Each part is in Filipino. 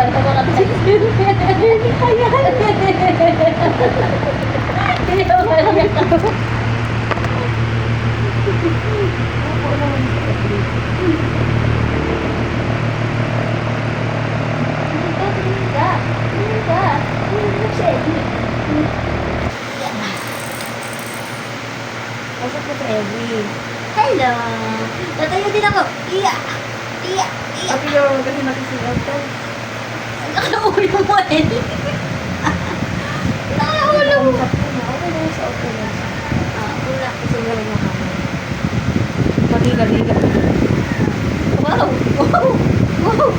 Ito ko kasi. Hindi pa yan. Hindi pa yan. Pasok ko sa Evie. Hello! Tatayo din ako. Iya! Iya! Iya! Sabi yung kasi nakisigaw ka. Nakaulo mo eh. Nakaulo mo. Usap ko na. Okay na sa auto na. Wala ko sa gawin mo kami. Magiga-giga. Wow! Wow! Wow!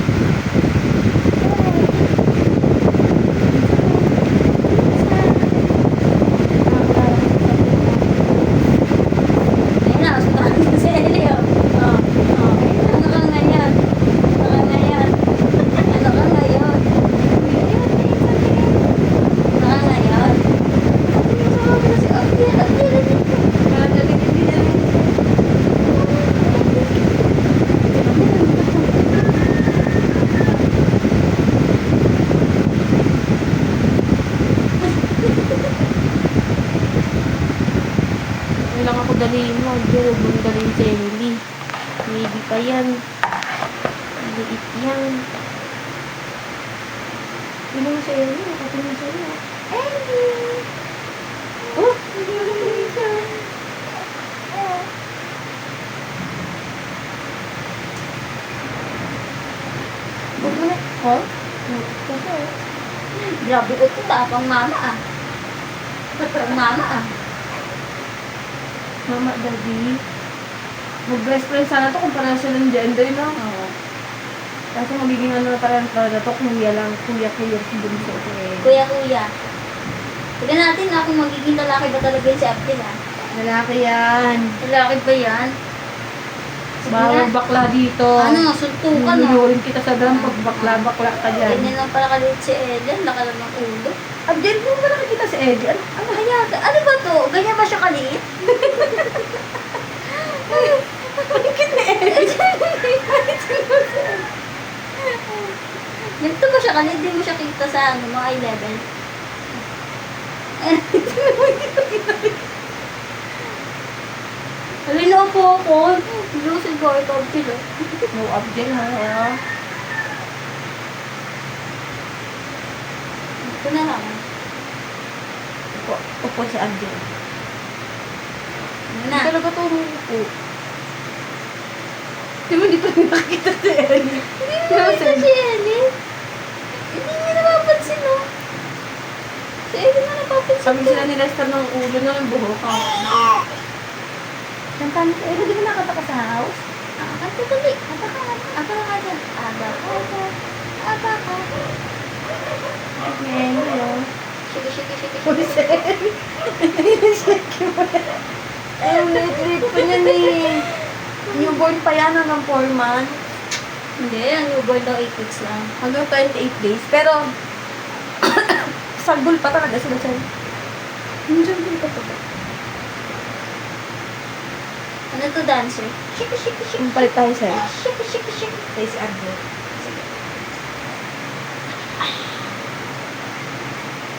Ayun na, sundan ko si Elio. Ano ka ngayon? Ano ka ngayon? Ano ka ngayon? Ano ka ngayon? Si Abdi, Lang ako dalhin mo. Diyo, huwag dalhin si Emily. Maybe pa yan. Maliit yan. Sino mo si Emily? Nakatingin sa'yo. Ellie! Oh! Hindi mo nakatingin siya. Huwag mo na. Huh? Grabe ko ito. Tapang mama ah. Tapang mama ah. Mama, daddy. Mag-best friend sana to kung parang sila ng gender, no? Oo. Kasi magiging ano na parang na to, kuya lang, kuya kayo, bunso ko eh. Kuya, kuya. Tignan natin na kung magiging lalaki ba talaga yun si Abdel ah. Lalaki yan. Lalaki ba yan? Sige Bawal na. bakla dito. Ano, suntukan no? Nuyurin kita sa dam pag bakla-bakla ka dyan. Ganyan lang pala kalit si Eden. Laka lang ng ulo. Abdel, kung ba nakikita si Eddie? Ano kaya? Ano ba to? Ganyan ba siya kaliit? Bakit ni Eddie? Ganito ba siya kaliit? Hindi mo siya kita sa ano, mga eye level. Halina po ako. Lusin ko ito ang pilo. No, Abdel ha. Ito na lang. Upo si Abdel. Ano na? Talaga to upo. Di ba dito nakikita si Eddie? Hindi mo nakita si Ellie. Hindi niya napapansin, no? Si Ellie na napapansin. Sabi sila ni Lester ng ulo na ng buhok. Nantan si Ellie, di ba nakata ka sa house? Kanta dali. Kanta ka. Aba ka dyan. Aba ka dyan. Aba ka. Hello. Shiki, shiki, shiki, Uy, shiki. si Eddie. Shake mo. Ay, ulit-ulit pa niyan eh. Newborn pa yan hanggang 4 months. Hindi, ang newborn daw 8 weeks lang. Hanggang 28 days. Pero, sagbol pa talaga sila sa'yo. Nandiyan din pa ba? Ano to, dancer? Shiki, shiki, shiki. Palit tayo sa'yo. Shiki, shiki, shiki. Tayo si Abdel.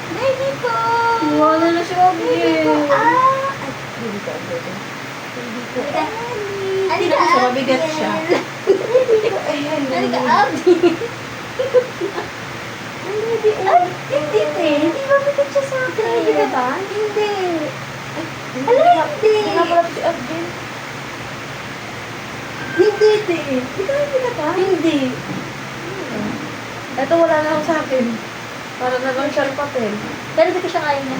Baby ko! Iwala na si Abdel. Ah! Hindi ko Abdel. Hindi ko. Halika. Hindi ko siya, mabigat siya. Halika, Abdi. Ay, hindi, te. Hindi mabigat siya sa akin. Hindi ka ba? Hindi. Ala, hindi. Hindi nga pala si Abdel. Hindi, te. Hindi ka ba? Hindi. Ito wala na ako sa akin. Para na lang siya ng papel. Pero di ko siya kaya na.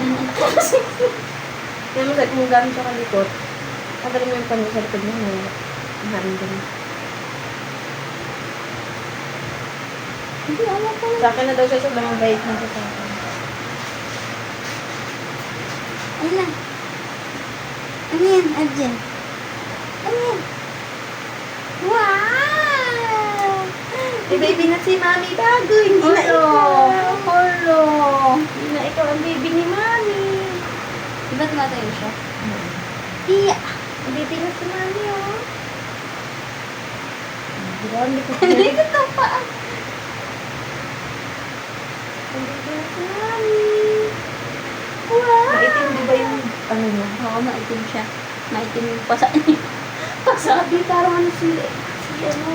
Kaya mo kung gamit siya kalikot, pagaling mo yung pano sa likod mo. Maharin din. Hindi, alam ko. Sa akin na daw siya sobrang mabait na siya sa akin. Ano na? Ano yan, Adjen? Ano yan? Wow! Eh, baby na si Mami bago. Hindi na Hello. ikaw. Hello! Hindi na ikaw ang baby ni Mami. Di ba tumatayo siya? Iya! Ang baby na si Mami, oh. Diba, ang likod Hindi niya. ko ito pa. Nandito na si Mami. Wow! Maitim, di ba yung ano niya? Oo, maitim siya. Maitim yung pasa niya. Sabi, parang ano si ano,